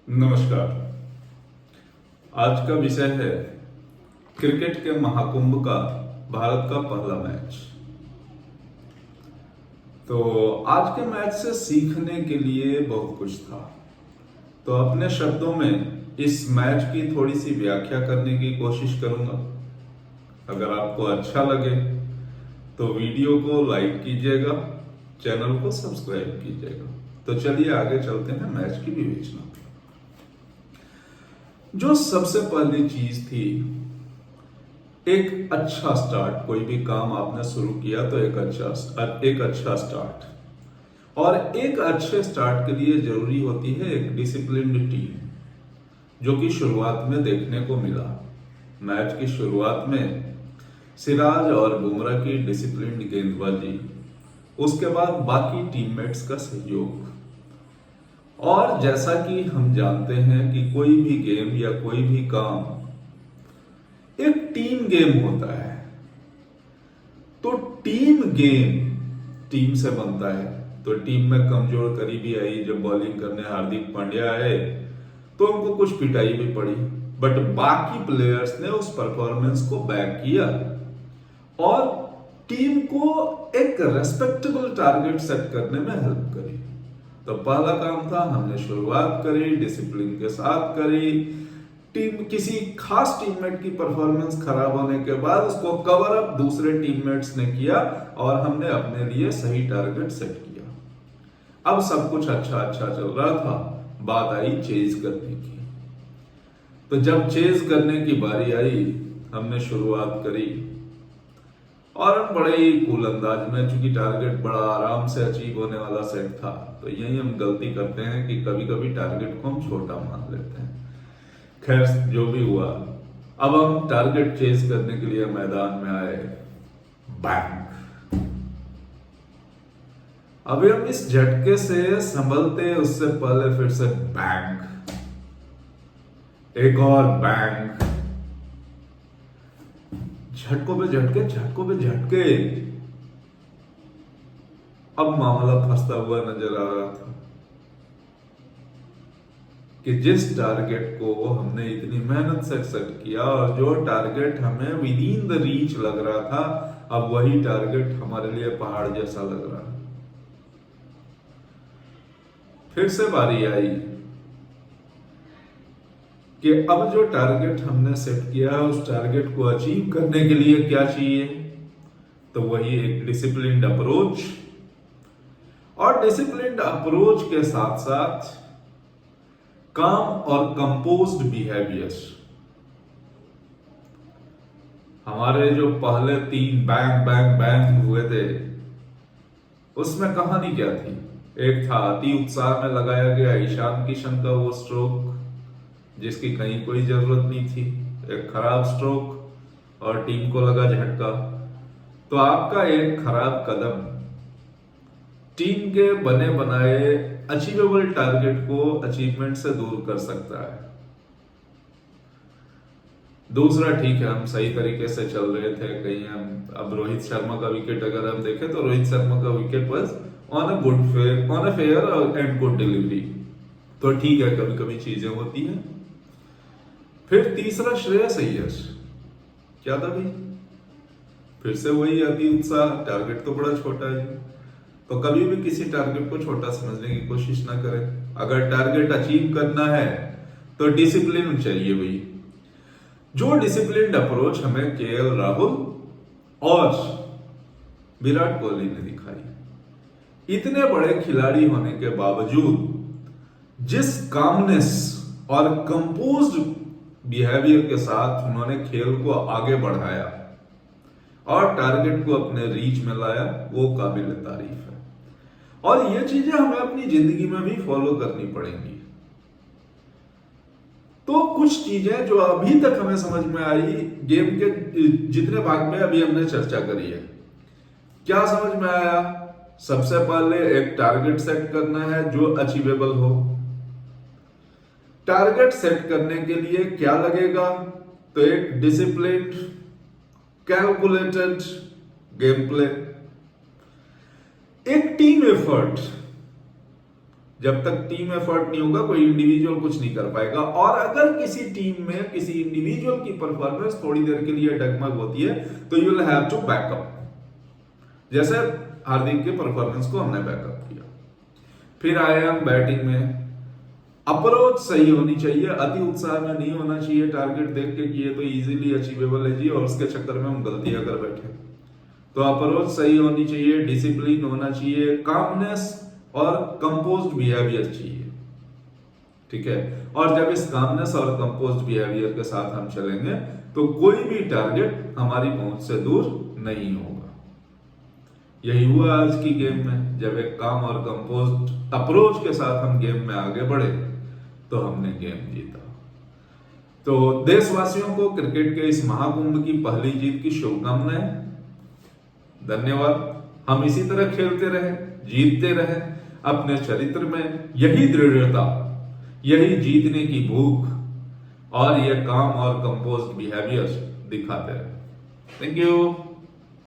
नमस्कार। आज का विषय है क्रिकेट के महाकुंभ का भारत का पहला मैच। तो आज के मैच से सीखने के लिए बहुत कुछ था। तो अपने शब्दों में इस मैच की थोड़ी सी व्याख्या करने की कोशिश करूंगा। अगर आपको अच्छा लगे तो वीडियो को लाइक कीजिएगा, चैनल को सब्सक्राइब कीजिएगा। तो चलिए आगे चलते हैं मैच की विवेचना। जो सबसे पहली चीज थी, एक अच्छा स्टार्ट। कोई भी काम आपने शुरू किया तो एक अच्छा स्टार्ट, और एक अच्छे स्टार्ट के लिए जरूरी होती है एक डिसिप्लिन्ड टीम, जो कि शुरुआत में देखने को मिला। मैच की शुरुआत में सिराज और बुमराह की डिसिप्लिन्ड गेंदबाजी, उसके बाद बाकी टीममेट्स का सहयोग। और जैसा कि हम जानते हैं कि कोई भी गेम या कोई भी काम एक टीम गेम होता है, तो टीम गेम टीम से बनता है। तो टीम में कमजोर करीबी आई। जब बॉलिंग करने हार्दिक पांड्या आए तो उनको कुछ पिटाई भी पड़ी, बट बाकी प्लेयर्स ने उस परफॉर्मेंस को बैक किया और टीम को एक रेस्पेक्टेबल टारगेट सेट करने में हेल्प करी। तो पहला काम था, हमने शुरुआत करी, डिसिप्लिन के साथ करी। टीम किसी खास टीममेट की परफॉर्मेंस खराब होने के बाद उसको कवर अप दूसरे टीममेट्स ने किया और हमने अपने लिए सही टारगेट सेट किया। अब सब कुछ अच्छा चल रहा था। बात आई चेज करने की। तो जब चेज करने की बारी आई, हमने शुरुआत करी और बड़े ही कूल अंदाज में, चूंकि टारगेट बड़ा आराम से अचीव होने वाला सेट था। तो यही हम गलती करते हैं कि कभी कभी टारगेट को हम छोटा मान लेते हैं। खैर, जो भी हुआ, अब हम टारगेट चेज करने के लिए मैदान में आए। बैंग! अभी हम इस झटके से संभलते उससे पहले फिर से बैंग, एक और बैंग, झटकों पे झटके। अब मामला फंसता हुआ नजर आ रहा था कि जिस टारगेट को हमने इतनी मेहनत से सेट किया और जो टारगेट हमें विद इन द रीच लग रहा था, अब वही टारगेट हमारे लिए पहाड़ जैसा लग रहा है। फिर से बारी आई कि अब जो टारगेट हमने सेट किया है, उस टारगेट को अचीव करने के लिए क्या चाहिए? तो वही एक डिसिप्लिन्ड अप्रोच, और डिसिप्लिन्ड अप्रोच के साथ साथ काम और कंपोज्ड बिहेवियर। हमारे जो पहले 3 बैंग बैंग बैंग हुए थे, उसमें कहानी क्या थी? एक था अति उत्साह में लगाया गया ईशान किशन का वो स्ट्रोक, जिसकी कहीं कोई जरूरत नहीं थी, एक खराब स्ट्रोक और टीम को लगा झटका। तो आपका एक खराब कदम टीम के बने बनाए अचीवेबल टारगेट को अचीवमेंट से दूर कर सकता है। दूसरा, ठीक है, हम सही तरीके से चल रहे थे, कहीं हम, अब रोहित शर्मा का विकेट अगर हम देखें तो रोहित शर्मा का wicket was on a fair and good delivery. तो ठीक है, कभी कभी चीजें होती हैं। फिर तीसरा, श्रेयस अय्यर, क्या था भाई? फिर से वही अति उत्साह, टारगेट तो बड़ा छोटा है। तो कभी भी किसी टारगेट को छोटा समझने की कोशिश ना करें। अगर टारगेट अचीव करना है तो डिसिप्लिन चाहिए भाई। जो डिसिप्लिन्ड अप्रोच हमें केएल राहुल और विराट कोहली ने दिखाई। इतने बड़े खिलाड़ी होने के बावजूद जिस कामनेस और कंपोज्ड बिहेवियर के साथ उन्होंने खेल को आगे बढ़ाया और टारगेट को अपने रीच में लाया, वो काबिल तारीफ है। और ये चीजें हमें अपनी जिंदगी में भी फॉलो करनी पड़ेंगी। तो कुछ चीजें जो अभी तक हमें समझ में आई, गेम के जितने भाग में अभी हमने चर्चा करी है, क्या समझ में आया? सबसे पहले एक टारगेट सेट करना है जो अचीवेबल हो। टारगेट सेट करने के लिए क्या लगेगा? तो एक डिसिप्लिन्ड, कैलकुलेटेड गेम प्ले, एक टीम एफर्ट, जब तक टीम एफर्ट नहीं होगा कोई इंडिविजुअल कुछ नहीं कर पाएगा। और अगर किसी टीम में किसी इंडिविजुअल की परफॉर्मेंस थोड़ी देर के लिए डगमग होती है तो you will have to back up, जैसे हार्दिक के परफॉर्मेंस को हमने बैकअप किया। फिर आए हम बैटिंग में, अप्रोच सही होनी चाहिए, अति उत्साह में नहीं होना चाहिए। टारगेट देख के किए तो इजीली अचीवेबल है जी, और उसके चक्कर में हम गलतियां कर बैठे। तो अप्रोच सही होनी चाहिए, डिसिप्लिन होना चाहिए, कामनेस और कंपोज्ड बिहेवियर चाहिए, ठीक है। और जब इस कामनेस और कंपोज्ड बिहेवियर के साथ हम चलेंगे तो कोई भी टारगेट हमारी पहुंच से दूर नहीं होगा। यही हुआ आज की गेम में, जब एक काम और कंपोज्ड अप्रोच के साथ हम गेम में आगे बढ़े तो हमने गेम जीता। तो देशवासियों को क्रिकेट के इस महाकुंभ की पहली जीत की शुभकामनाएं। धन्यवाद। हम इसी तरह खेलते रहे, जीतते रहे, अपने चरित्र में यही दृढ़ता, यही जीतने की भूख और यह काम और कंपोज्ड बिहेवियर दिखाते रहे। Thank you.